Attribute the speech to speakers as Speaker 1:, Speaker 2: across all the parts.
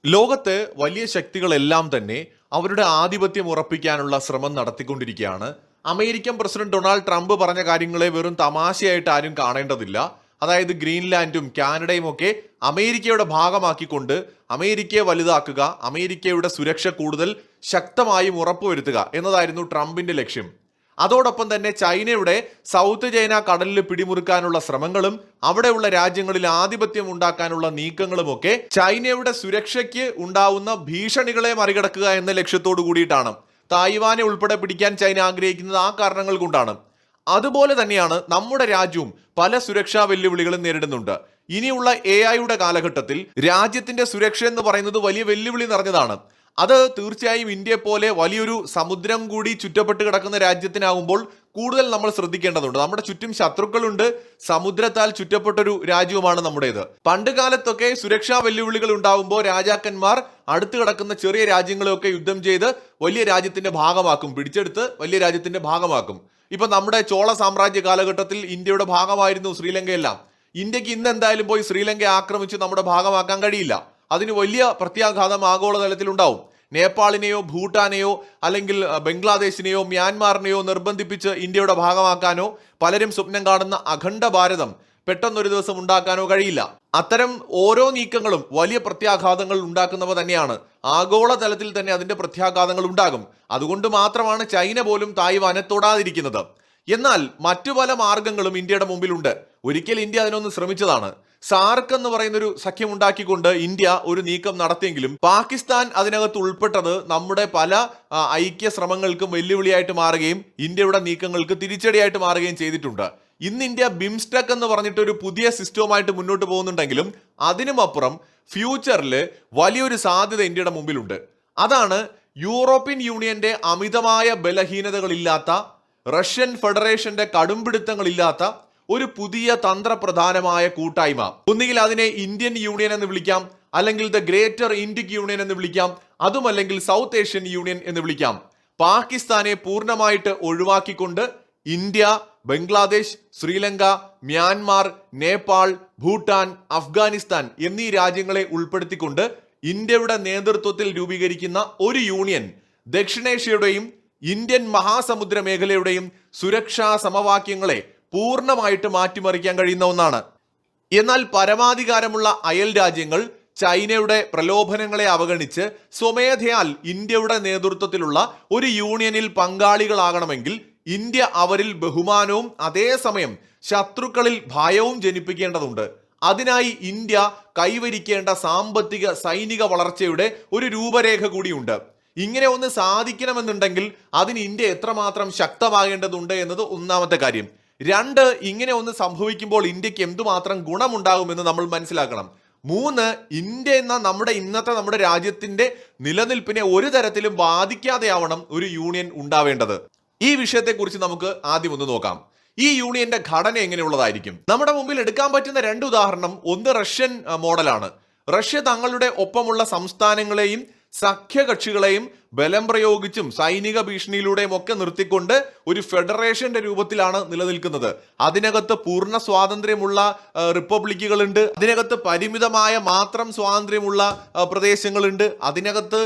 Speaker 1: ലോകത്ത് വലിയ ശക്തികളെല്ലാം തന്നെ അവരുടെ ആധിപത്യം ഉറപ്പിക്കാനുള്ള ശ്രമം നടത്തിക്കൊണ്ടിരിക്കുകയാണ്. അമേരിക്കൻ പ്രസിഡന്റ് ഡൊണാൾഡ് ട്രംപ് പറഞ്ഞ കാര്യങ്ങളെ വെറും തമാശയായിട്ട് ആരും കാണേണ്ടതില്ല. അതായത് ഗ്രീൻലാൻഡും കാനഡയും ഒക്കെ അമേരിക്കയുടെ ഭാഗമാക്കിക്കൊണ്ട് അമേരിക്കയെ വലുതാക്കുക, അമേരിക്കയുടെ സുരക്ഷ കൂടുതൽ ശക്തമായും ഉറപ്പുവരുത്തുക എന്നതായിരുന്നു ട്രംപിന്റെ ലക്ഷ്യം. അതോടൊപ്പം തന്നെ ചൈനയുടെ സൗത്ത് ചൈന കടലിൽ പിടിമുറുക്കാനുള്ള ശ്രമങ്ങളും അവിടെയുള്ള രാജ്യങ്ങളിൽ ആധിപത്യം ഉണ്ടാക്കാനുള്ള നീക്കങ്ങളുമൊക്കെ ചൈനയുടെ സുരക്ഷയ്ക്ക് ഉണ്ടാവുന്ന ഭീഷണികളെ മറികടക്കുക എന്ന ലക്ഷ്യത്തോടു കൂടിയിട്ടാണ്. തായ്വാനെ ഉൾപ്പെടെ പിടിക്കാൻ ചൈന ആഗ്രഹിക്കുന്നത് ആ കാരണങ്ങൾ കൊണ്ടാണ്. അതുപോലെ തന്നെയാണ് നമ്മുടെ രാജ്യവും പല സുരക്ഷാ വെല്ലുവിളികളും നേരിടുന്നുണ്ട്. ഇനിയുള്ള AI കാലഘട്ടത്തിൽ രാജ്യത്തിന്റെ സുരക്ഷ എന്ന് പറയുന്നത് വലിയ വെല്ലുവിളി നിറഞ്ഞതാണ്. അത് തീർച്ചയായും ഇന്ത്യയെ പോലെ വലിയൊരു സമുദ്രം കൂടി ചുറ്റപ്പെട്ട് കിടക്കുന്ന രാജ്യത്തിനാകുമ്പോൾ കൂടുതൽ നമ്മൾ ശ്രദ്ധിക്കേണ്ടതുണ്ട്. നമ്മുടെ ചുറ്റും ശത്രുക്കളുണ്ട്, സമുദ്രത്താൽ ചുറ്റപ്പെട്ടൊരു രാജ്യവുമാണ് നമ്മുടേത്. പണ്ട് കാലത്തൊക്കെ സുരക്ഷാ വെല്ലുവിളികൾ ഉണ്ടാകുമ്പോൾ രാജാക്കന്മാർ അടുത്ത് കിടക്കുന്ന ചെറിയ രാജ്യങ്ങളെയൊക്കെ യുദ്ധം ചെയ്ത് വലിയ രാജ്യത്തിന്റെ ഭാഗമാക്കും, പിടിച്ചെടുത്ത് വലിയ രാജ്യത്തിന്റെ ഭാഗമാക്കും. ഇപ്പൊ നമ്മുടെ ചോള സാമ്രാജ്യ കാലഘട്ടത്തിൽ ഇന്ത്യയുടെ ഭാഗമായിരുന്നു ശ്രീലങ്കയെല്ലാം. ഇന്ത്യക്ക് ഇന്ന് എന്തായാലും പോയി ശ്രീലങ്കയെ ആക്രമിച്ച് നമ്മുടെ ഭാഗമാക്കാൻ കഴിയില്ല. അതിന് വലിയ പ്രത്യാഘാതം ആഗോളതലത്തിൽ ഉണ്ടാവും. നേപ്പാളിനെയോ ഭൂട്ടാനെയോ അല്ലെങ്കിൽ ബംഗ്ലാദേശിനെയോ മ്യാൻമാറിനെയോ നിർബന്ധിപ്പിച്ച് ഇന്ത്യയുടെ ഭാഗമാക്കാനോ പലരും സ്വപ്നം കാണുന്ന അഖണ്ഡ ഭാരതം പെട്ടെന്നൊരു ദിവസം ഉണ്ടാക്കാനോ കഴിയില്ല. അത്തരം ഓരോ നീക്കങ്ങളും വലിയ പ്രത്യാഘാതങ്ങൾ ഉണ്ടാക്കുന്നവ തന്നെയാണ്. ആഗോളതലത്തിൽ തന്നെ അതിന്റെ പ്രത്യാഘാതങ്ങൾ ഉണ്ടാകും. അതുകൊണ്ട് മാത്രമാണ് ചൈന പോലും തായ്വാനെ തൊടാതിരിക്കുന്നത്. എന്നാൽ മറ്റു പല മാർഗങ്ങളും ഇന്ത്യയുടെ മുമ്പിലുണ്ട്. ഒരിക്കൽ ഇന്ത്യ അതിനൊന്ന് ശ്രമിച്ചതാണ്. സാർക്ക് എന്ന് പറയുന്ന ഒരു സഖ്യം ഉണ്ടാക്കിക്കൊണ്ട് ഇന്ത്യ ഒരു നീക്കം നടത്തിയെങ്കിലും പാകിസ്ഥാൻ അതിനകത്ത് ഉൾപ്പെട്ടത് നമ്മുടെ പല ഐക്യ ശ്രമങ്ങൾക്കും വെല്ലുവിളിയായിട്ട് മാറുകയും ഇന്ത്യയുടെ നീക്കങ്ങൾക്ക് തിരിച്ചടിയായിട്ട് മാറുകയും ചെയ്തിട്ടുണ്ട്. ഇന്ന് ഇന്ത്യ ബിംസ്റ്റെക് എന്ന് പറഞ്ഞിട്ട് ഒരു പുതിയ സിസ്റ്റവുമായിട്ട് മുന്നോട്ട് പോകുന്നുണ്ടെങ്കിലും അതിനുമപ്പുറം ഫ്യൂച്ചറിൽ വലിയൊരു സാധ്യത ഇന്ത്യയുടെ മുമ്പിലുണ്ട്. അതാണ് യൂറോപ്യൻ യൂണിയന്റെ അമിതമായ ബലഹീനതകളില്ലാത്ത, റഷ്യൻ ഫെഡറേഷന്റെ കടുംപിടുത്തങ്ങളില്ലാത്ത ഒരു പുതിയ തന്ത്രപ്രധാനമായ കൂട്ടായ്മ. ഒന്നുകിൽ അതിനെ ഇന്ത്യൻ യൂണിയൻ എന്ന് വിളിക്കാം, അല്ലെങ്കിൽ ദ ഗ്രേറ്റർ ഇൻഡിക് യൂണിയൻ എന്ന് വിളിക്കാം, അതുമല്ലെങ്കിൽ സൗത്ത് ഏഷ്യൻ യൂണിയൻ എന്ന് വിളിക്കാം. പാകിസ്ഥാനെ പൂർണ്ണമായിട്ട് ഒഴിവാക്കിക്കൊണ്ട് ഇന്ത്യ, ബംഗ്ലാദേശ്, ശ്രീലങ്ക, മ്യാൻമാർ, നേപ്പാൾ, ഭൂട്ടാൻ, അഫ്ഗാനിസ്ഥാൻ എന്നീ രാജ്യങ്ങളെ ഉൾപ്പെടുത്തിക്കൊണ്ട് ഇന്ത്യയുടെ നേതൃത്വത്തിൽ രൂപീകരിക്കുന്ന ഒരു യൂണിയൻ ദക്ഷിണേഷ്യയുടെയും ഇന്ത്യൻ മഹാസമുദ്ര മേഖലയുടെയും സുരക്ഷാ സമവാക്യങ്ങളെ പൂർണ്ണമായിട്ട് മാറ്റിമറിക്കാൻ കഴിയുന്ന ഒന്നാണ്. എന്നാൽ പരമാധികാരമുള്ള അയൽ രാജ്യങ്ങൾ ചൈനയുടെ പ്രലോഭനങ്ങളെ അവഗണിച്ച് സ്വമേധയാൽ ഇന്ത്യയുടെ നേതൃത്വത്തിലുള്ള ഒരു യൂണിയനിൽ പങ്കാളികളാകണമെങ്കിൽ ഇന്ത്യ അവരിൽ ബഹുമാനവും അതേസമയം ശത്രുക്കളിൽ ഭയവും ജനിപ്പിക്കേണ്ടതുണ്ട്. അതിനായി ഇന്ത്യ കൈവരിക്കേണ്ട സാമ്പത്തിക സൈനിക വളർച്ചയുടെ ഒരു രൂപരേഖ കൂടിയുണ്ട്. ഇങ്ങനെ ഒന്ന് സാധിക്കണമെന്നുണ്ടെങ്കിൽ അതിന് ഇന്ത്യ എത്രമാത്രം ശക്തമാകേണ്ടതുണ്ട് എന്നത് ഒന്നാമത്തെ കാര്യം. രണ്ട്, ഇങ്ങനെ ഒന്ന് സംഭവിക്കുമ്പോൾ ഇന്ത്യക്ക് എന്തുമാത്രം ഗുണമുണ്ടാകുമെന്ന് നമ്മൾ മനസ്സിലാക്കണം. മൂന്ന്, ഇന്ത്യ എന്ന നമ്മുടെ രാജ്യത്തിന്റെ നിലനിൽപ്പിനെ ഒരു തരത്തിലും ബാധിക്കാതെയാവണം ഒരു യൂണിയൻ ഉണ്ടാവേണ്ടത്. ഈ വിഷയത്തെക്കുറിച്ച് നമുക്ക് ആദ്യം ഒന്ന് നോക്കാം. ഈ യൂണിയന്റെ ഘടന എങ്ങനെയുള്ളതായിരിക്കും? നമ്മുടെ മുമ്പിൽ എടുക്കാൻ പറ്റുന്ന രണ്ട് ഉദാഹരണം, ഒന്ന് റഷ്യൻ മോഡലാണ്. റഷ്യ തങ്ങളുടെ ഒപ്പമുള്ള സംസ്ഥാനങ്ങളെയും സഖ്യകക്ഷികളെയും ബലം പ്രയോഗിച്ചും സൈനിക ഭീഷണിയിലൂടെയും ഒക്കെ നിർത്തിക്കൊണ്ട് ഒരു ഫെഡറേഷന്റെ രൂപത്തിലാണ് നിലനിൽക്കുന്നത്. അതിനകത്ത് പൂർണ്ണ സ്വാതന്ത്ര്യമുള്ള റിപ്പബ്ലിക്കുകളുണ്ട്, അതിനകത്ത് പരിമിതമായ മാത്രം സ്വാതന്ത്ര്യമുള്ള പ്രദേശങ്ങളുണ്ട്, അതിനകത്ത്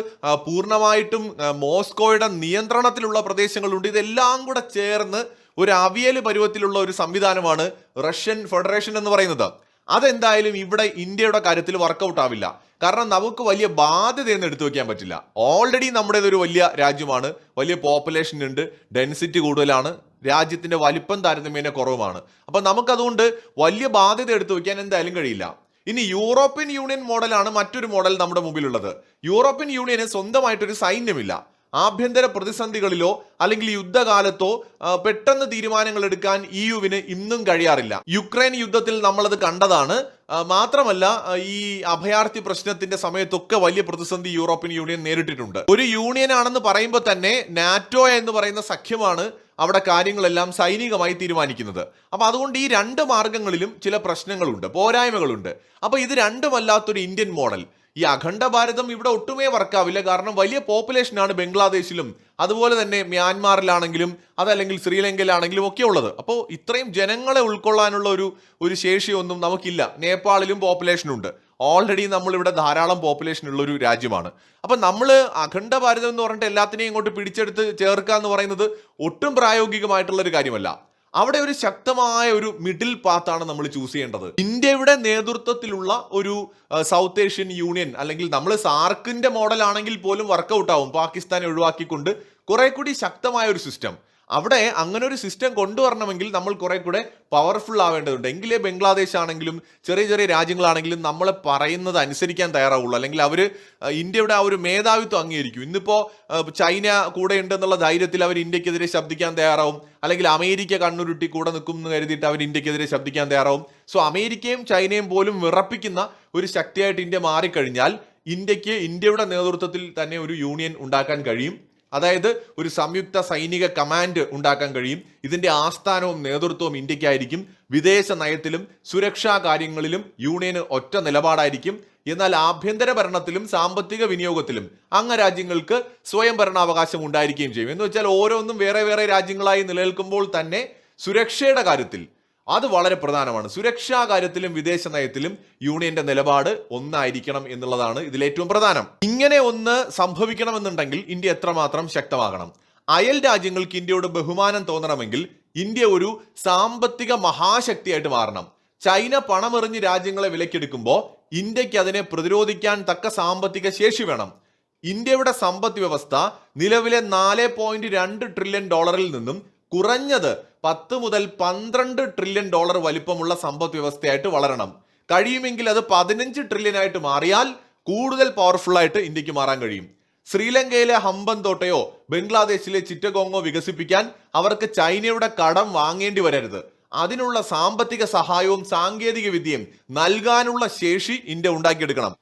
Speaker 1: പൂർണ്ണമായിട്ടും മോസ്കോയുടെ നിയന്ത്രണത്തിലുള്ള പ്രദേശങ്ങളുണ്ട്. ഇതെല്ലാം കൂടെ ചേർന്ന് ഒരു അവിയൽ പരുവത്തിലുള്ള ഒരു സംവിധാനമാണ് റഷ്യൻ ഫെഡറേഷൻ എന്ന് പറയുന്നത്. അതെന്തായാലും ഇവിടെ ഇന്ത്യയുടെ കാര്യത്തിൽ വർക്കൗട്ട് ആവില്ല. കാരണം നമുക്ക് വലിയ ബാധ്യതയൊന്നും എടുത്തു വെക്കാൻ പറ്റില്ല. ഓൾറെഡി നമ്മുടേതൊരു വലിയ രാജ്യമാണ്, വലിയ പോപ്പുലേഷൻ ഉണ്ട്, ഡെൻസിറ്റി കൂടുതലാണ്, രാജ്യത്തിന്റെ വലിപ്പം താരതമ്യേന കുറവുമാണ്. അപ്പൊ നമുക്കതുകൊണ്ട് വലിയ ബാധ്യത എടുത്തു വെക്കാൻ എന്തായാലും കഴിയില്ല. ഇനി യൂറോപ്യൻ യൂണിയൻ മോഡലാണ് മറ്റൊരു മോഡൽ നമ്മുടെ മുമ്പിലുള്ളത്. യൂറോപ്യൻ യൂണിയന് സ്വന്തമായിട്ടൊരു സൈന്യമില്ല. ആഭ്യന്തര പ്രതിസന്ധികളിലോ അല്ലെങ്കിൽ യുദ്ധകാലത്തോ പെട്ടെന്ന് തീരുമാനങ്ങൾ എടുക്കാൻ EUവിന് ഇന്നും കഴിയാറില്ല. യുക്രൈൻ യുദ്ധത്തിൽ നമ്മളത് കണ്ടതാണ്. മാത്രമല്ല, ഈ അഭയാർത്ഥി പ്രശ്നത്തിന്റെ സമയത്തൊക്കെ വലിയ പ്രതിസന്ധി യൂറോപ്യൻ യൂണിയൻ നേരിട്ടിട്ടുണ്ട്. ഒരു യൂണിയൻ ആണെന്ന് പറയുമ്പോൾ തന്നെ നാറ്റോ എന്ന് പറയുന്ന സഖ്യമാണ് അവിടെ കാര്യങ്ങളെല്ലാം സൈനികമായി തീരുമാനിക്കുന്നത്. അപ്പൊ അതുകൊണ്ട് ഈ രണ്ട് മാർഗങ്ങളിലും ചില പ്രശ്നങ്ങളുണ്ട്, പോരായ്മകളുണ്ട്. അപ്പൊ ഇത് രണ്ടുമല്ലാത്തൊരു ഇന്ത്യൻ മോഡൽ, ഈ അഖണ്ഡ ഭാരതം ഇവിടെ ഒട്ടുമേ വർക്കാവില്ല. കാരണം വലിയ പോപ്പുലേഷനാണ് ബംഗ്ലാദേശിലും അതുപോലെ തന്നെ മ്യാൻമാറിലാണെങ്കിലും അതല്ലെങ്കിൽ ശ്രീലങ്കയിലാണെങ്കിലും ഒക്കെ ഉള്ളത്. അപ്പോൾ ഇത്രയും ജനങ്ങളെ ഉൾക്കൊള്ളാനുള്ള ഒരു ശേഷിയൊന്നും നമുക്കില്ല. നേപ്പാളിലും പോപ്പുലേഷൻ ഉണ്ട്. ഓൾറെഡി നമ്മളിവിടെ ധാരാളം പോപ്പുലേഷൻ ഉള്ള ഒരു രാജ്യമാണ്. അപ്പം നമ്മൾ അഖണ്ഡ ഭാരതം എന്ന് പറഞ്ഞിട്ട് എല്ലാത്തിനെയും ഇങ്ങോട്ട് പിടിച്ചെടുത്ത് ചേർക്കുക എന്ന് പറയുന്നത് ഒട്ടും പ്രായോഗികമായിട്ടുള്ള ഒരു കാര്യമല്ല. അവിടെ ഒരു ശക്തമായ ഒരു മിഡിൽ പാത്താണ് നമ്മൾ ചൂസ് ചെയ്യേണ്ടത്. ഇന്ത്യയുടെ നേതൃത്വത്തിലുള്ള ഒരു സൗത്ത് ഏഷ്യൻ യൂണിയൻ, അല്ലെങ്കിൽ നമ്മൾ സാർക്കിന്റെ മോഡൽ ആണെങ്കിൽ പോലും വർക്കൗട്ട് ആവും, പാകിസ്ഥാനെ ഒഴിവാക്കിക്കൊണ്ട് കുറെ കൂടി ശക്തമായ ഒരു സിസ്റ്റം. അവിടെ അങ്ങനെ ഒരു സിസ്റ്റം കൊണ്ടുവരണമെങ്കിൽ നമ്മൾ കുറെ കൂടെ പവർഫുൾ ആവേണ്ടതുണ്ട്. എങ്കിലേ ബംഗ്ലാദേശ് ആണെങ്കിലും ചെറിയ ചെറിയ രാജ്യങ്ങളാണെങ്കിലും നമ്മളെ പറയുന്നത് അനുസരിക്കാൻ തയ്യാറാവുള്ളൂ, അല്ലെങ്കിൽ അവർ ഇന്ത്യയുടെ ആ ഒരു മേധാവിത്വം അംഗീകരിക്കും. ഇന്നിപ്പോ ചൈന കൂടെ ഉണ്ടെന്നുള്ള ധൈര്യത്തിൽ അവർ ഇന്ത്യക്കെതിരെ ശബ്ദിക്കാൻ തയ്യാറാവും, അല്ലെങ്കിൽ അമേരിക്ക കണ്ണുരുട്ടി കൂടെ നിൽക്കും എന്ന് കരുതിയിട്ട് അവർ ഇന്ത്യക്കെതിരെ ശബ്ദിക്കാൻ തയ്യാറാവും. സോ അമേരിക്കയും ചൈനയും പോലും വിറപ്പിക്കുന്ന ഒരു ശക്തിയായിട്ട് ഇന്ത്യ മാറിക്കഴിഞ്ഞാൽ ഇന്ത്യയുടെ നേതൃത്വത്തിൽ തന്നെ ഒരു യൂണിയൻ ഉണ്ടാക്കാൻ കഴിയും. അതായത് ഒരു സംയുക്ത സൈനിക കമാൻഡ് ഉണ്ടാക്കാൻ കഴിയും. ഇതിന്റെ ആസ്ഥാനവും നേതൃത്വവും ഇന്ത്യക്കായിരിക്കും. വിദേശ നയത്തിലും സുരക്ഷാ കാര്യങ്ങളിലും യൂണിയന് ഒറ്റ നിലപാടായിരിക്കും. എന്നാൽ ആഭ്യന്തര ഭരണത്തിലും സാമ്പത്തിക വിനിയോഗത്തിലും അംഗരാജ്യങ്ങൾക്ക് സ്വയം ഭരണാവകാശം ഉണ്ടായിരിക്കുകയും ചെയ്യും. എന്ന് വെച്ചാൽ ഓരോന്നും വേറെ വേറെ രാജ്യങ്ങളായി നിലനിൽക്കുമ്പോൾ തന്നെ സുരക്ഷയുടെ കാര്യത്തിൽ അത് വളരെ പ്രധാനമാണ്. സുരക്ഷാ കാര്യത്തിലും വിദേശ നയത്തിലും യൂണിയന്റെ നിലപാട് ഒന്നായിരിക്കണം എന്നുള്ളതാണ് ഇതിലേറ്റവും പ്രധാനം. ഇങ്ങനെ ഒന്ന് സംഭവിക്കണമെന്നുണ്ടെങ്കിൽ ഇന്ത്യ എത്രമാത്രം ശക്തമാകണം? അയൽ രാജ്യങ്ങൾക്ക് ഇന്ത്യയോട് ബഹുമാനം തോന്നണമെങ്കിൽ ഇന്ത്യ ഒരു സാമ്പത്തിക മഹാശക്തിയായിട്ട് മാറണം. ചൈന പണമെറിഞ്ഞ് രാജ്യങ്ങളെ വിലക്കെടുക്കുമ്പോൾ ഇന്ത്യക്ക് അതിനെ പ്രതിരോധിക്കാൻ തക്ക സാമ്പത്തിക ശേഷി വേണം. ഇന്ത്യയുടെ സമ്പദ് വ്യവസ്ഥ നിലവിലെ 4.2 ട്രില്യൺ ഡോളറിൽ നിന്നും കുറഞ്ഞത് 10 മുതൽ 12 ട്രില്യൺ ഡോളർ വലിപ്പമുള്ള സമ്പദ് വ്യവസ്ഥയായിട്ട് വളരണം. കഴിയുമെങ്കിൽ അത് 15 ട്രില്യൺ ആയിട്ട് മാറിയാൽ കൂടുതൽ പവർഫുൾ ആയിട്ട് ഇന്ത്യക്ക് മാറാൻ കഴിയും. ശ്രീലങ്കയിലെ ഹമ്പൻതോട്ടയോ ബംഗ്ലാദേശിലെ ചിറ്റഗോങ്ങോ വികസിപ്പിക്കാൻ അവർക്ക് ചൈനയുടെ കടം വാങ്ങേണ്ടി വരരുത്. അതിനുള്ള സാമ്പത്തിക സഹായവും സാങ്കേതിക വിദ്യയും നൽകാനുള്ള ശേഷി ഇന്ത്യ ഉണ്ടാക്കിയെടുക്കണം.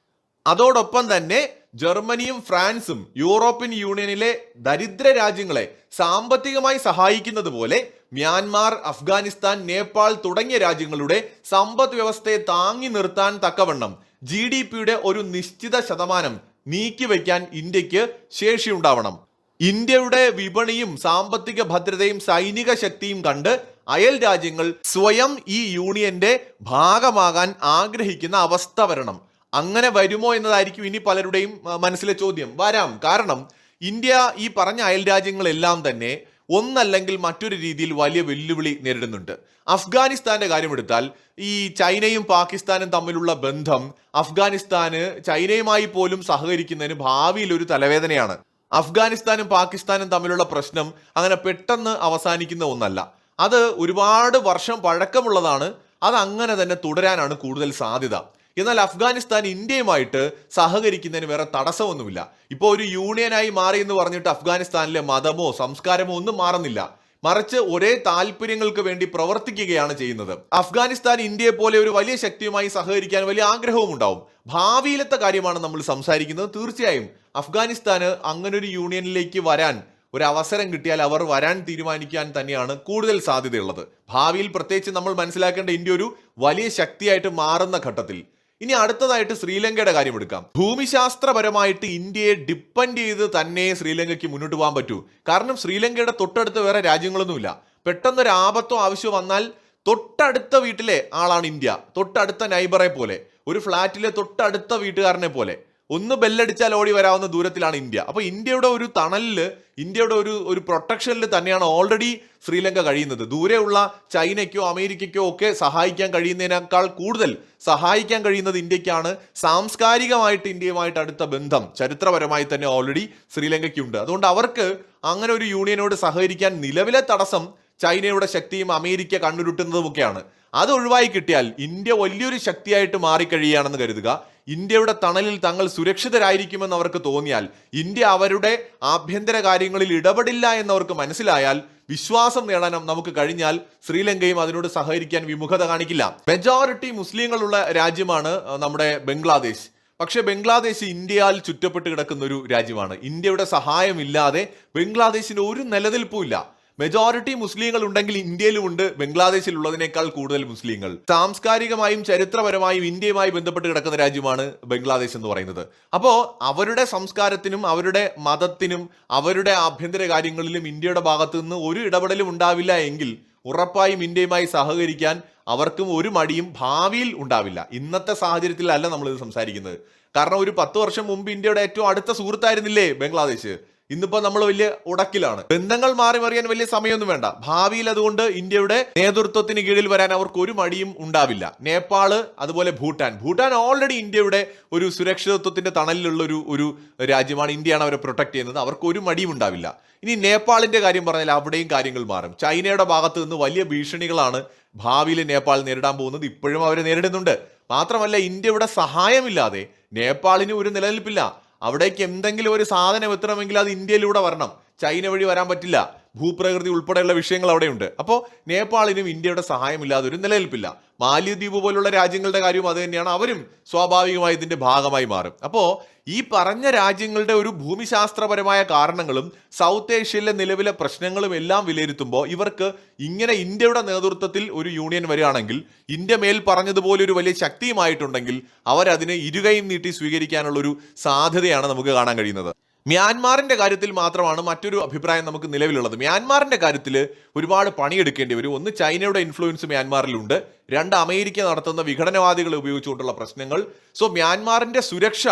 Speaker 1: അതോടൊപ്പം തന്നെ ജർമ്മനിയും ഫ്രാൻസും യൂറോപ്യൻ യൂണിയനിലെ ദരിദ്ര രാജ്യങ്ങളെ സാമ്പത്തികമായി സഹായിക്കുന്നത് പോലെ മ്യാൻമാർ, അഫ്ഗാനിസ്ഥാൻ, നേപ്പാൾ തുടങ്ങിയ രാജ്യങ്ങളുടെ സമ്പദ് വ്യവസ്ഥയെ താങ്ങി നിർത്താൻ തക്കവണ്ണം GDPയുടെ ഒരു നിശ്ചിത ശതമാനം നീക്കിവെക്കാൻ ഇന്ത്യക്ക് ശേഷിയുണ്ടാവണം. ഇന്ത്യയുടെ വിപണിയും സാമ്പത്തിക ഭദ്രതയും സൈനിക ശക്തിയും കണ്ട് അയൽ രാജ്യങ്ങൾ സ്വയം ഈ യൂണിയന്റെ ഭാഗമാകാൻ ആഗ്രഹിക്കുന്ന അവസ്ഥ വരണം. അങ്ങനെ വരുമോ എന്നതായിരിക്കും ഇനി പലരുടെയും മനസ്സിലെ ചോദ്യം. വരാം. കാരണം ഇന്ത്യ ഈ പറഞ്ഞ അയൽ രാജ്യങ്ങളെല്ലാം തന്നെ ഒന്നല്ലെങ്കിൽ മറ്റൊരു രീതിയിൽ വലിയ വെല്ലുവിളി നേരിടുന്നുണ്ട്. അഫ്ഗാനിസ്ഥാന്റെ കാര്യമെടുത്താൽ ഈ ചൈനയും പാകിസ്ഥാനും തമ്മിലുള്ള ബന്ധം അഫ്ഗാനിസ്ഥാന് ചൈനയുമായി പോലും സഹകരിക്കുന്നതിന് ഭാവിയിൽ ഒരു തലവേദനയാണ്. അഫ്ഗാനിസ്ഥാനും പാകിസ്ഥാനും തമ്മിലുള്ള പ്രശ്നം അങ്ങനെ പെട്ടെന്ന് അവസാനിക്കുന്ന ഒന്നല്ല. അത് ഒരുപാട് വർഷം പഴക്കമുള്ളതാണ്. അത് അങ്ങനെ തന്നെ തുടരാനാണ് കൂടുതൽ സാധ്യത. എന്നാൽ അഫ്ഗാനിസ്ഥാൻ ഇന്ത്യയുമായിട്ട് സഹകരിക്കുന്നതിന് വേറെ തടസ്സമൊന്നുമില്ല. ഇപ്പോൾ ഒരു യൂണിയനായി മാറി എന്ന് പറഞ്ഞിട്ട് അഫ്ഗാനിസ്ഥാനിലെ മതമോ സംസ്കാരമോ ഒന്നും മാറുന്നില്ല. മറിച്ച് ഒരേ താല്പര്യങ്ങൾക്ക് വേണ്ടി പ്രവർത്തിക്കുകയാണ് ചെയ്യുന്നത്. അഫ്ഗാനിസ്ഥാൻ ഇന്ത്യയെ പോലെ ഒരു വലിയ ശക്തിയുമായി സഹകരിക്കാൻ വലിയ ആഗ്രഹവും ഉണ്ടാവും. ഭാവിയിലത്തെ കാര്യമാണ് നമ്മൾ സംസാരിക്കുന്നത്. തീർച്ചയായും അഫ്ഗാനിസ്ഥാന് അങ്ങനെ ഒരു യൂണിയനിലേക്ക് വരാൻ ഒരു അവസരം കിട്ടിയാൽ അവർ വരാൻ തീരുമാനിക്കാൻ തന്നെയാണ് കൂടുതൽ സാധ്യതയുള്ളത്. ഭാവിയിൽ പ്രത്യേകിച്ച് നമ്മൾ മനസ്സിലാക്കേണ്ട ഇന്ത്യ ഒരു വലിയ ശക്തിയായിട്ട് മാറുന്ന ഘട്ടത്തിൽ. ഇനി അടുത്തതായിട്ട് ശ്രീലങ്കയുടെ കാര്യം എടുക്കാം. ഭൂമിശാസ്ത്രപരമായിട്ട് ഇന്ത്യയെ ഡിപ്പെൻഡ് ചെയ്ത് തന്നെ ശ്രീലങ്കയ്ക്ക് മുന്നോട്ട് പോകാൻ പറ്റൂ. കാരണം ശ്രീലങ്കയുടെ തൊട്ടടുത്ത് വേറെ രാജ്യങ്ങളൊന്നുമില്ല. പെട്ടെന്നൊരു ആപത്തോ ആവശ്യമോ വന്നാൽ തൊട്ടടുത്ത വീട്ടിലെ ആളാണ് ഇന്ത്യ. തൊട്ടടുത്ത നൈബറെ പോലെ, ഒരു ഫ്ലാറ്റിലെ തൊട്ടടുത്ത വീട്ടുകാരനെ പോലെ ഒന്ന് ബെല്ലടിച്ചാൽ ഓടി വരാവുന്ന ദൂരത്തിലാണ് ഇന്ത്യ. അപ്പൊ ഇന്ത്യയുടെ ഒരു തണലില്, ഇന്ത്യയുടെ ഒരു പ്രൊട്ടക്ഷനിൽ തന്നെയാണ് ഓൾറെഡി ശ്രീലങ്ക കഴിയുന്നത്. ദൂരെയുള്ള ചൈനയ്ക്കോ അമേരിക്കയ്ക്കോ ഒക്കെ സഹായിക്കാൻ കഴിയുന്നതിനേക്കാൾ കൂടുതൽ സഹായിക്കാൻ കഴിയുന്നത് ഇന്ത്യക്കാണ്. സാംസ്കാരികമായിട്ട് ഇന്ത്യയുമായിട്ട് അടുത്ത ബന്ധം ചരിത്രപരമായി തന്നെ ഓൾറെഡി ശ്രീലങ്കയ്ക്കുണ്ട്. അതുകൊണ്ട് അവർക്ക് അങ്ങനെ ഒരു യൂണിയനോട് സഹകരിക്കാൻ നിലവിലെ തടസ്സം ചൈനയുടെ ശക്തിയും അമേരിക്ക കണ്ണുരുട്ടുന്നതുമൊക്കെയാണ്. അത് ഒഴിവായി കിട്ടിയാൽ ഇന്ത്യ വലിയൊരു ശക്തിയായിട്ട് മാറിക്കഴിയുകയാണെന്ന് കരുതുക. ഇന്ത്യയുടെ തണലിൽ തങ്ങൾ സുരക്ഷിതരായിരിക്കുമെന്ന് അവർക്ക് തോന്നിയാൽ, ഇന്ത്യ അവരുടെ ആഭ്യന്തര കാര്യങ്ങളിൽ ഇടപെടില്ല എന്നവർക്ക് മനസ്സിലായാൽ, വിശ്വാസം നേടാൻ നമുക്ക് കഴിഞ്ഞാൽ ശ്രീലങ്കയും അതിനോട് സഹകരിക്കാൻ വിമുഖത കാണിക്കില്ല. മെജോറിറ്റി മുസ്ലിങ്ങളുള്ള രാജ്യമാണ് നമ്മുടെ ബംഗ്ലാദേശ്. പക്ഷെ ബംഗ്ലാദേശ് ഇന്ത്യയാൽ ചുറ്റപ്പെട്ട് കിടക്കുന്ന ഒരു രാജ്യമാണ്. ഇന്ത്യയുടെ സഹായമില്ലാതെ ബംഗ്ലാദേശിന് ഒരു നിലനിൽപ്പും ഇല്ല. മെജോറിറ്റി മുസ്ലിങ്ങൾ ഉണ്ടെങ്കിൽ ഇന്ത്യയിലുമുണ്ട് ബംഗ്ലാദേശിലുള്ളതിനേക്കാൾ കൂടുതൽ മുസ്ലിങ്ങൾ. സാംസ്കാരികമായും ചരിത്രപരമായും ഇന്ത്യയുമായി ബന്ധപ്പെട്ട് കിടക്കുന്ന രാജ്യമാണ് ബംഗ്ലാദേശ് എന്ന് പറയുന്നത്. അപ്പോൾ അവരുടെ സംസ്കാരത്തിനും അവരുടെ മതത്തിനും അവരുടെ ആഭ്യന്തര കാര്യങ്ങളിലും ഇന്ത്യയുടെ ഭാഗത്തു നിന്ന് ഒരു ഇടപെടലും ഉണ്ടാവില്ല എങ്കിൽ ഉറപ്പായും ഇന്ത്യയുമായി സഹകരിക്കാൻ അവർക്കും ഒരു മടിയും ഭാവിയിൽ ഉണ്ടാവില്ല. ഇന്നത്തെ സാഹചര്യത്തിലല്ല നമ്മളിത് സംസാരിക്കുന്നത്. കാരണം ഒരു 10 വർഷം മുമ്പ് ഇന്ത്യയുടെ ഏറ്റവും അടുത്ത സുഹൃത്തായിരുന്നില്ലേ ബംഗ്ലാദേശ്? ഇന്നിപ്പോ നമ്മൾ വലിയ ഉടക്കിലാണ്. ബന്ധങ്ങൾ മാറി മറിയാൻ വലിയ സമയമൊന്നും വേണ്ട. ഭാവിയിൽ അതുകൊണ്ട് ഇന്ത്യയുടെ നേതൃത്വത്തിന് കീഴിൽ വരാൻ അവർക്ക് ഒരു മടിയും ഉണ്ടാവില്ല. നേപ്പാള്, അതുപോലെ ഭൂട്ടാൻ ഓൾറെഡി ഇന്ത്യയുടെ ഒരു സുരക്ഷിതത്വത്തിന്റെ തണലിലുള്ള ഒരു രാജ്യമാണ്. ഇന്ത്യയാണ് അവരെ പ്രൊട്ടക്ട് ചെയ്യുന്നത്. അവർക്ക് ഒരു മടിയും ഉണ്ടാവില്ല. ഇനി നേപ്പാളിന്റെ കാര്യം പറഞ്ഞാൽ അവിടെയും കാര്യങ്ങൾ മാറും. ചൈനയുടെ ഭാഗത്ത് നിന്ന് വലിയ ഭീഷണികളാണ് ഭാവിയിൽ നേപ്പാൾ നേരിടാൻ പോകുന്നത്. ഇപ്പോഴും അവരെ നേരിടുന്നുണ്ട്. മാത്രമല്ല, ഇന്ത്യയുടെ സഹായമില്ലാതെ നേപ്പാളിന് ഒരു നിലനിൽപ്പില്ല. അവിടേക്ക് എന്തെങ്കിലും ഒരു സാധനം എത്തണമെങ്കിൽ അത് ഇന്ത്യയിലൂടെ വരണം. ചൈന വഴി വരാൻ പറ്റില്ല. ഭൂപ്രകൃതി ഉൾപ്പെടെയുള്ള വിഷയങ്ങൾ അവിടെയുണ്ട്. അപ്പോൾ നേപ്പാളിനും ഇന്ത്യയുടെ സഹായമില്ലാതെ ഒരു നിലനിൽപ്പില്ല. മാലിദ്വീപ് പോലുള്ള രാജ്യങ്ങളുടെ കാര്യവും അത് തന്നെയാണ്. അവരും സ്വാഭാവികമായി ഇതിന്റെ ഭാഗമായി മാറും. അപ്പോൾ ഈ പറഞ്ഞ രാജ്യങ്ങളുടെ ഒരു ഭൂമിശാസ്ത്രപരമായ കാരണങ്ങളും സൗത്ത് ഏഷ്യയിലെ നിലവിലെ പ്രശ്നങ്ങളും എല്ലാം വിലയിരുത്തുമ്പോൾ ഇവർക്ക് ഇങ്ങനെ ഇന്ത്യയുടെ നേതൃത്വത്തിൽ ഒരു യൂണിയൻ വരികയാണെങ്കിൽ, ഇന്ത്യ മേൽ പറഞ്ഞതുപോലെ ഒരു വലിയ ശക്തിയുമായിട്ടുണ്ടെങ്കിൽ അവരതിനെ ഇരുകൈയും നീട്ടി സ്വീകരിക്കാനുള്ള ഒരു സാധ്യതയാണ് നമുക്ക് കാണാൻ കഴിയുന്നത്. മ്യാൻമാറിന്റെ കാര്യത്തിൽ മാത്രമാണ് മറ്റൊരു അഭിപ്രായം നമുക്ക് നിലവിലുള്ളത്. മ്യാൻമാറിന്റെ കാര്യത്തിൽ ഒരുപാട് പണിയെടുക്കേണ്ടി വരും. ഒന്ന്, ചൈനയുടെ ഇൻഫ്ലുവൻസ് മ്യാൻമാറിലുണ്ട്. രണ്ട്, അമേരിക്ക നടത്തുന്ന വിഘടനവാദികളെ ഉപയോഗിച്ചുകൊണ്ടുള്ള പ്രശ്നങ്ങൾ. സോ മ്യാൻമാറിന്റെ സുരക്ഷ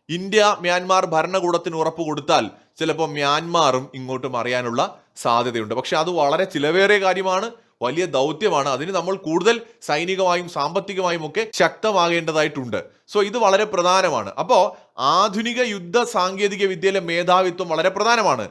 Speaker 1: ഇന്ത്യ മ്യാൻമാർ ഭരണകൂടത്തിന് ഉറപ്പ് കൊടുത്താൽ ചിലപ്പോൾ മ്യാൻമാറും ഇങ്ങോട്ടും അറിയാനുള്ള സാധ്യതയുണ്ട്. പക്ഷെ അത് വളരെ ചിലവേറിയ കാര്യമാണ്, വലിയ ദൗത്യമാണ്. അതിന് നമ്മൾ കൂടുതൽ സൈനികമായും സാമ്പത്തികമായും ഒക്കെ ശക്തമാകേണ്ടതായിട്ടുണ്ട്. സോ ഇത് വളരെ പ്രധാനമാണ്. അപ്പോൾ ആധുനിക യുദ്ധ സാങ്കേതിക വിദ്യയിലെ മേധാവിത്വം വളരെ പ്രധാനമാണ്.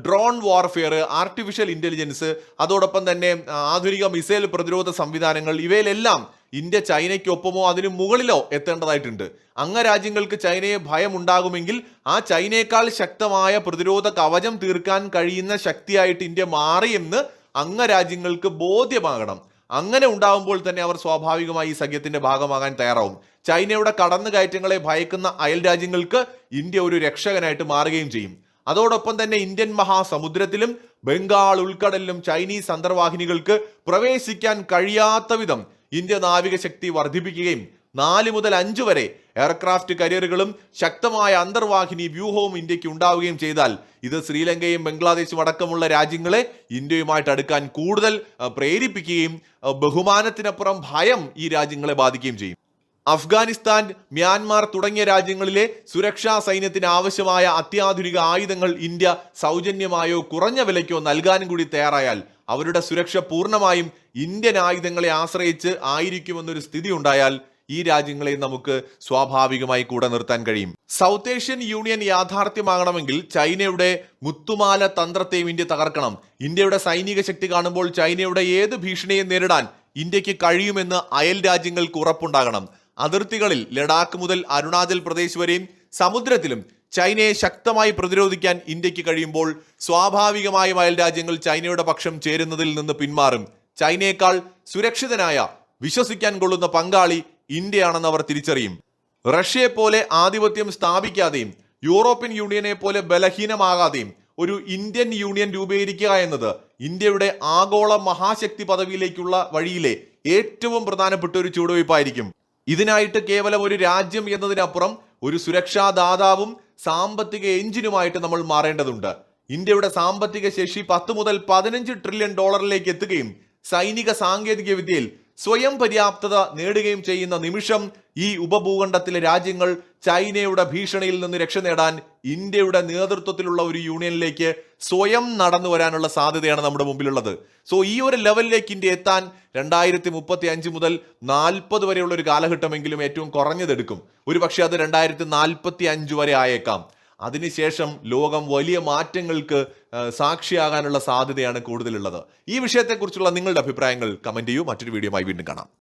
Speaker 1: ഡ്രോൺ വാർഫെയർ, ആർട്ടിഫിഷ്യൽ ഇന്റലിജൻസ്, അതോടൊപ്പം തന്നെ ആധുനിക മിസൈൽ പ്രതിരോധ സംവിധാനങ്ങൾ, ഇവയിലെല്ലാം ഇന്ത്യ ചൈനയ്ക്കൊപ്പമോ അതിനു മുകളിലോ എത്തേണ്ടതായിട്ടുണ്ട്. അംഗരാജ്യങ്ങൾക്ക് ചൈനയെ ഭയമുണ്ടാകുമെങ്കിൽ ആ ചൈനയേക്കാൾ ശക്തമായ പ്രതിരോധ കവചം തീർക്കാൻ കഴിയുന്ന ശക്തിയായിട്ട് ഇന്ത്യ മാറിയെന്ന് അംഗരാജ്യങ്ങൾക്ക് ബോധ്യമാകണം. അങ്ങനെ ഉണ്ടാകുമ്പോൾ തന്നെ അവർ സ്വാഭാവികമായി ഈ സഖ്യത്തിന്റെ ഭാഗമാകാൻ തയ്യാറാവും. ചൈനയുടെ കടന്നുകയറ്റങ്ങളെ ഭയക്കുന്ന അയൽ രാജ്യങ്ങൾക്ക് ഇന്ത്യ ഒരു രക്ഷകനായിട്ട് മാറുകയും ചെയ്യും. അതോടൊപ്പം തന്നെ ഇന്ത്യൻ മഹാസമുദ്രത്തിലും ബംഗാൾ ഉൾക്കടലിലും ചൈനീസ് അന്തർവാഹിനികൾക്ക് പ്രവേശിക്കാൻ കഴിയാത്ത വിധം ഇന്ത്യ നാവിക ശക്തി വർദ്ധിപ്പിക്കുകയും 4 മുതൽ 5 വരെ എയർക്രാഫ്റ്റ് കരിയറുകളും ശക്തമായ അന്തർവാഹിനി വ്യൂഹവും ഇന്ത്യക്ക് ഉണ്ടാവുകയും ചെയ്താൽ ഇത് ശ്രീലങ്കയും ബംഗ്ലാദേശും അടക്കമുള്ള രാജ്യങ്ങളെ ഇന്ത്യയുമായിട്ട് അടുക്കാൻ കൂടുതൽ പ്രേരിപ്പിക്കുകയും ബഹുമാനത്തിനപ്പുറം ഭയം ഈ രാജ്യങ്ങളെ ബാധിക്കുകയും ചെയ്യും. അഫ്ഗാനിസ്ഥാൻ, മ്യാൻമാർ തുടങ്ങിയ രാജ്യങ്ങളിലെ സുരക്ഷാ സൈന്യത്തിന് ആവശ്യമായ അത്യാധുനിക ആയുധങ്ങൾ ഇന്ത്യ സൗജന്യമായോ കുറഞ്ഞ വിലയ്ക്കോ നൽകാനും കൂടി തയ്യാറായാൽ അവരുടെ സുരക്ഷ പൂർണ്ണമായും ഇന്ത്യൻ ആയുധങ്ങളെ ആശ്രയിച്ച് ആയിരിക്കുമെന്നൊരു സ്ഥിതി ഉണ്ടായാൽ ഈ രാജ്യങ്ങളെ നമുക്ക് സ്വാഭാവികമായി കൂടെ നിർത്താൻ കഴിയും. സൗത്ത് ഏഷ്യൻ യൂണിയൻ യാഥാർത്ഥ്യമാകണമെങ്കിൽ ചൈനയുടെ മുത്തുമാല തന്ത്രത്തെയും ഇന്ത്യ തകർക്കണം. ഇന്ത്യയുടെ സൈനിക ശക്തി കാണുമ്പോൾ ചൈനയുടെ ഏത് ഭീഷണിയെ നേരിടാൻ ഇന്ത്യക്ക് കഴിയുമെന്ന് അയൽ രാജ്യങ്ങൾക്ക് ഉറപ്പുണ്ടാകണം. അതിർത്തികളിൽ ലഡാക്ക് മുതൽ അരുണാചൽ പ്രദേശ് വരെയും സമുദ്രത്തിലും ചൈനയെ ശക്തമായി പ്രതിരോധിക്കാൻ ഇന്ത്യക്ക് കഴിയുമ്പോൾ സ്വാഭാവികമായും അയൽ രാജ്യങ്ങൾ ചൈനയുടെ പക്ഷം ചേരുന്നതിൽ നിന്ന് പിന്മാറും. ചൈനയേക്കാൾ സുരക്ഷിതനായ, വിശ്വസിക്കാൻ കൊള്ളുന്ന പങ്കാളി ഇന്ത്യയാണെന്ന് അവർ തിരിച്ചറിയും. റഷ്യയെ പോലെ ആധിപത്യം സ്ഥാപിക്കാതെയും യൂറോപ്യൻ യൂണിയനെ പോലെ ബലഹീനമാകാതെയും ഒരു ഇന്ത്യൻ യൂണിയൻ രൂപീകരിക്കുക എന്നത് ഇന്ത്യയുടെ ആഗോള മഹാശക്തി പദവിയിലേക്കുള്ള വഴിയിലെ ഏറ്റവും പ്രധാനപ്പെട്ട ഒരു ചുവടുവയ്പായിരിക്കും. ഇതിനായിട്ട് കേവലം ഒരു രാജ്യം എന്നതിനപ്പുറം ഒരു സുരക്ഷാ ദാതാവും സാമ്പത്തിക എഞ്ചിനുമായിട്ട് നമ്മൾ മാറേണ്ടതുണ്ട്. ഇന്ത്യയുടെ സാമ്പത്തിക ശേഷി 10 മുതൽ 15 ട്രില്യൺ ഡോളറിലേക്ക് എത്തുകയും സൈനിക സാങ്കേതിക വിദ്യയിൽ സ്വയം പര്യാപ്തത നേടുകയും ചെയ്യുന്ന നിമിഷം ഈ ഉപഭൂഖണ്ഡത്തിലെ രാജ്യങ്ങൾ ചൈനയുടെ ഭീഷണിയിൽ നിന്ന് രക്ഷ നേടാൻ ഇന്ത്യയുടെ നേതൃത്വത്തിലുള്ള ഒരു യൂണിയനിലേക്ക് സ്വയം നടന്നു വരാനുള്ള സാധ്യതയാണ് നമ്മുടെ മുമ്പിലുള്ളത്. സോ ഈ ഒരു ലെവലിലേക്ക് ഇന്ത്യ എത്താൻ 2035 മുതൽ 40 വരെയുള്ള ഒരു കാലഘട്ടമെങ്കിലും ഏറ്റവും കുറഞ്ഞതെടുക്കും. ഒരു പക്ഷേ അത് 2045 വരെ ആയേക്കാം. അതിനുശേഷം ലോകം വലിയ മാറ്റങ്ങൾക്ക് സാക്ഷിയാകാനുള്ള സാധ്യതയാണ് കൂടുതലുള്ളത്. ഈ വിഷയത്തെക്കുറിച്ചുള്ള നിങ്ങളുടെ അഭിപ്രായങ്ങൾ കമന്റ് ചെയ്യൂ. മറ്റൊരു വീഡിയോയുമായി വീണ്ടും കാണാം.